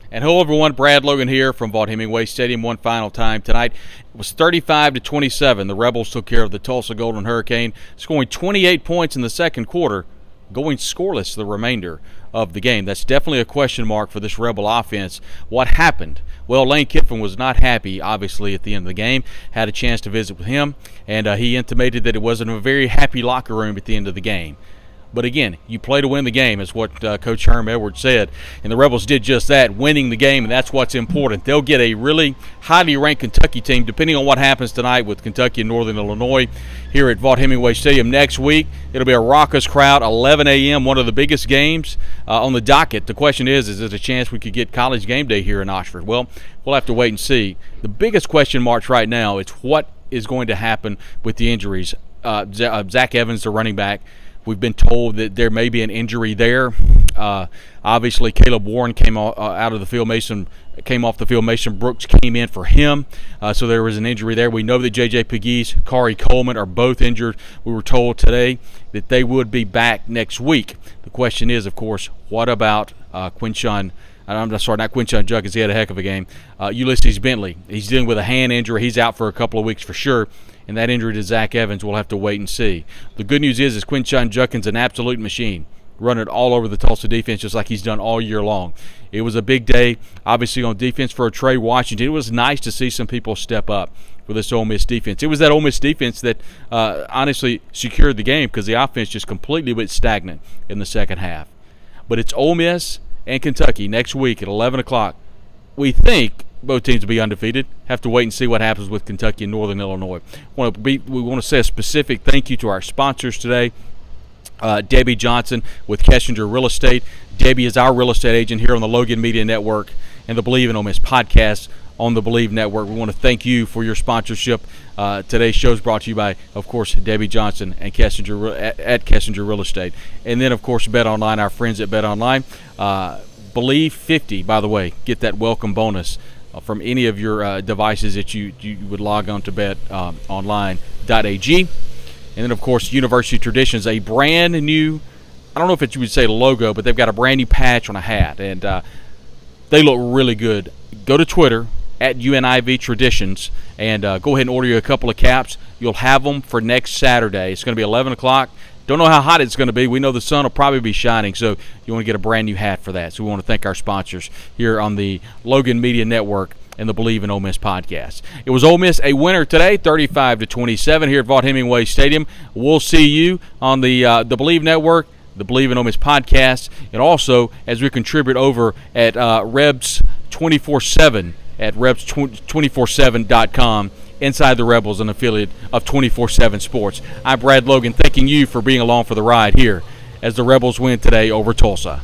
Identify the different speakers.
Speaker 1: And hello everyone, Brad Logan here from Vaught Hemingway Stadium one final time tonight. It was 35-27. The Rebels took care of the Tulsa Golden Hurricane, scoring 28 points in the second quarter, going scoreless the remainder of the game. That's definitely a question mark for this Rebel offense. What happened? Well, Lane Kiffin was not happy, obviously, at the end of the game. Had a chance to visit with him, and he intimated that it wasn't a very happy locker room at the end of the game. But again, you play to win the game is what Coach Herm Edwards said. And the Rebels did just that, winning the game, and that's what's important. They'll get a really highly ranked Kentucky team, depending on what happens tonight with Kentucky and Northern Illinois here at Vaught Hemingway Stadium next week. It'll be a raucous crowd, 11 a.m., one of the biggest games on the docket. The question is there a chance we could get college game day here in Oxford? Well, we'll have to wait and see. The biggest question mark right now is what is going to happen with the injuries. Zach Evans, the running back, we've been told that there may be an injury there. Obviously, Caleb Warren came out of the field. Came off the field. Mason Brooks came in for him. So there was an injury there. We know that J.J. Pegues, Kari Coleman are both injured. We were told today that they would be back next week. The question is, of course, what about Quinshon? I'm sorry, not Quinshon Judkins. He had a heck of a game. Ulysses Bentley. He's dealing with a hand injury. He's out for a couple of weeks for sure. And that injury to Zach Evans, we'll have to wait and see. The good news is Quinshon Judkins an absolute machine, running all over the Tulsa defense just like he's done all year long. It was a big day, obviously, on defense for Trey Washington. It was nice to see some people step up for this Ole Miss defense. It was that Ole Miss defense that honestly secured the game because the offense just completely went stagnant in the second half. But it's Ole Miss and Kentucky next week at 11 o'clock. We think both teams will be undefeated. Have to wait and see what happens with Kentucky and Northern Illinois. We want to say a specific thank you to our sponsors today. Debbie Johnson with Kessinger Real Estate. Debbie is our real estate agent here on the Logan Media Network and the Believe in Ole Miss podcast on the Believe Network. We want to thank you for your sponsorship. Today's show is brought to you by, of course, Debbie Johnson and Kessinger at Kessinger Real Estate. And then, of course, Bet Online, our friends at Bet Online. Believe 50, by the way, get that welcome bonus from any of your devices that you would log on to betonline.ag. And then, of course, University Traditions, a brand new, I don't know if you would say logo, but they've got a brand new patch on a hat, and they look really good. Go to Twitter, at UNIV Traditions, and go ahead and order you a couple of caps. You'll have them for next Saturday. It's going to be 11 o'clock. Don't know how hot it's going to be. We know the sun will probably be shining, so you want to get a brand new hat for that. So we want to thank our sponsors here on the Logan Media Network and the Believe in Ole Miss podcast. It was Ole Miss a winner today, 35-27 here at Vaught Hemingway Stadium. We'll see you on the Believe Network, the Believe in Ole Miss podcast, and also as we contribute over at Rebs 24/7 at Rebs247.com. Inside the Rebels, an affiliate of 24/7 Sports. I'm Brad Logan, thanking you for being along for the ride here as the Rebels win today over Tulsa.